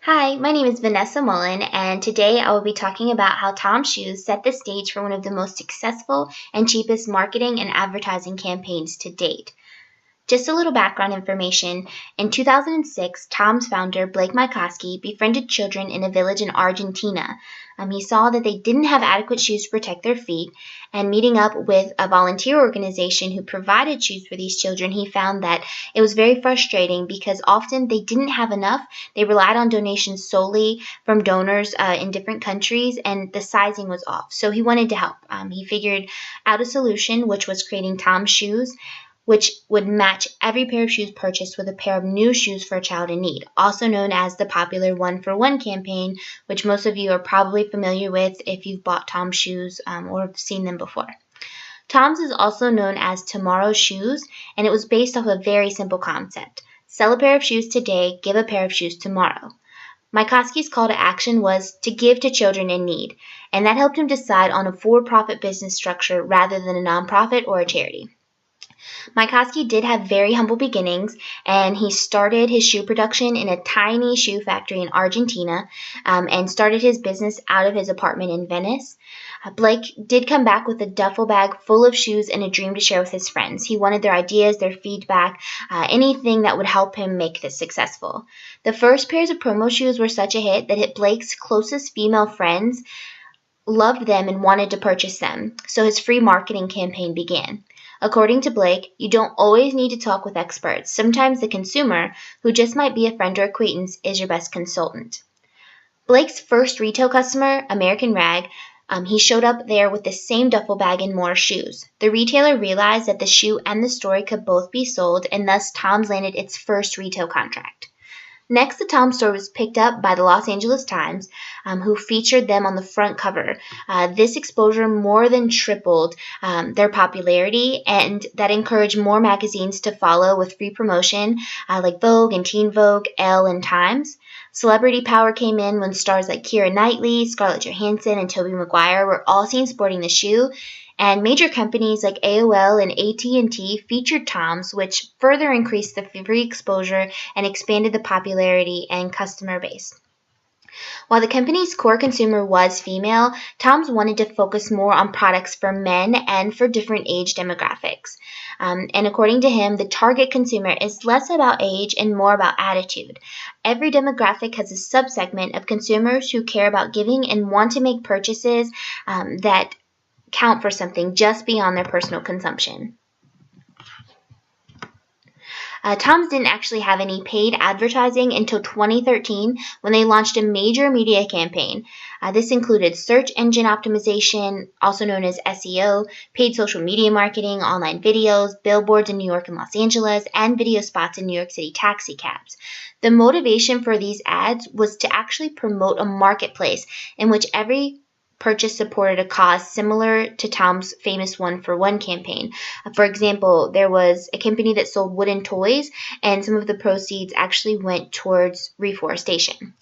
Hi, my name is Vanessa Mullen, and today I will be talking about how Tom's Shoes set the stage for one of the most successful and cheapest marketing and advertising campaigns to date. Just a little background information. In 2006, Tom's founder, Blake Mycoskie, befriended children in a village in Argentina. He saw that they didn't have adequate shoes to protect their feet, and meeting up with a volunteer organization who provided shoes for these children, he found that it was very frustrating because often they didn't have enough. They relied on donations solely from donors in different countries, and the sizing was off. So he wanted to help. He figured out a solution, which was creating Tom's Shoes, which would match every pair of shoes purchased with a pair of new shoes for a child in need, also known as the popular one-for-one campaign, which most of you are probably familiar with if you've bought Tom's shoes or have seen them before. Tom's is also known as Tomorrow's Shoes, and it was based off a very simple concept. Sell a pair of shoes today, give a pair of shoes tomorrow. Mycoskie's call to action was to give to children in need, and that helped him decide on a for-profit business structure rather than a nonprofit or a charity. Mycoskie did have very humble beginnings, and he started his shoe production in a tiny shoe factory in Argentina and started his business out of his apartment in Venice. Blake did come back with a duffel bag full of shoes and a dream to share with his friends. He wanted their ideas, their feedback, anything that would help him make this successful. The first pairs of promo shoes were such a hit that Blake's closest female friends loved them and wanted to purchase them, so his free marketing campaign began. According to Blake, you don't always need to talk with experts. Sometimes the consumer, who just might be a friend or acquaintance, is your best consultant. Blake's first retail customer, American Rag, he showed up there with the same duffel bag and more shoes. The retailer realized that the shoe and the story could both be sold, and thus Tom's landed its first retail contract. Next, the Tom's store was picked up by the Los Angeles Times, who featured them on the front cover. This exposure more than tripled their popularity, and that encouraged more magazines to follow with free promotion, like Vogue and Teen Vogue, Elle, and Times. Celebrity power came in when stars like Keira Knightley, Scarlett Johansson, and Tobey Maguire were all seen sporting the shoe, and major companies like AOL and AT&T featured Tom's, which further increased the free exposure and expanded the popularity and customer base. While the company's core consumer was female, Tom's wanted to focus more on products for men and for different age demographics. And according to him, the target consumer is less about age and more about attitude. Every demographic has a subsegment of consumers who care about giving and want to make purchases that count for something just beyond their personal consumption. Tom's didn't actually have any paid advertising until 2013 when they launched a major media campaign. This included search engine optimization, also known as SEO, paid social media marketing, online videos, billboards in New York and Los Angeles, and video spots in New York City taxi cabs. The motivation for these ads was to actually promote a marketplace in which every purchase supported a cause similar to Tom's famous one-for-one campaign. For example, there was a company that sold wooden toys, and some of the proceeds actually went towards reforestation.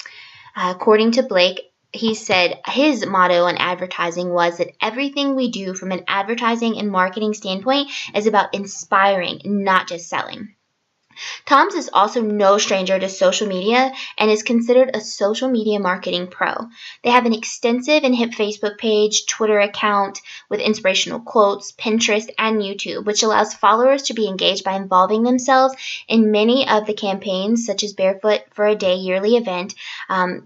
According to Blake, he said his motto on advertising was that everything we do from an advertising and marketing standpoint is about inspiring, not just selling. Tom's is also no stranger to social media and is considered a social media marketing pro. They have an extensive and hip Facebook page, Twitter account with inspirational quotes, Pinterest, and YouTube, which allows followers to be engaged by involving themselves in many of the campaigns, such as Barefoot for a Day yearly event.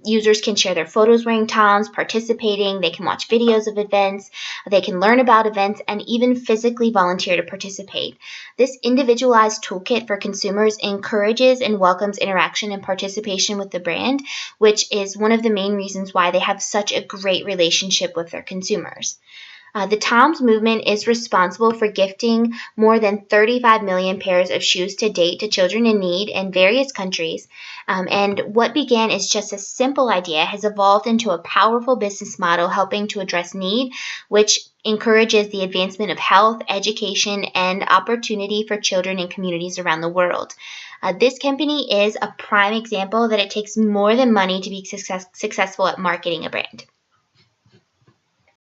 Users can share their photos wearing Tom's, participating, they can watch videos of events, they can learn about events, and even physically volunteer to participate. This individualized toolkit for consumers encourages and welcomes interaction and participation with the brand, which is one of the main reasons why they have such a great relationship with their consumers. The Tom's movement is responsible for gifting more than 35 million pairs of shoes to date to children in need in various countries. And what began as just a simple idea has evolved into a powerful business model helping to address need, which encourages the advancement of health, education, and opportunity for children in communities around the world. This company is a prime example that it takes more than money to be successful at marketing a brand.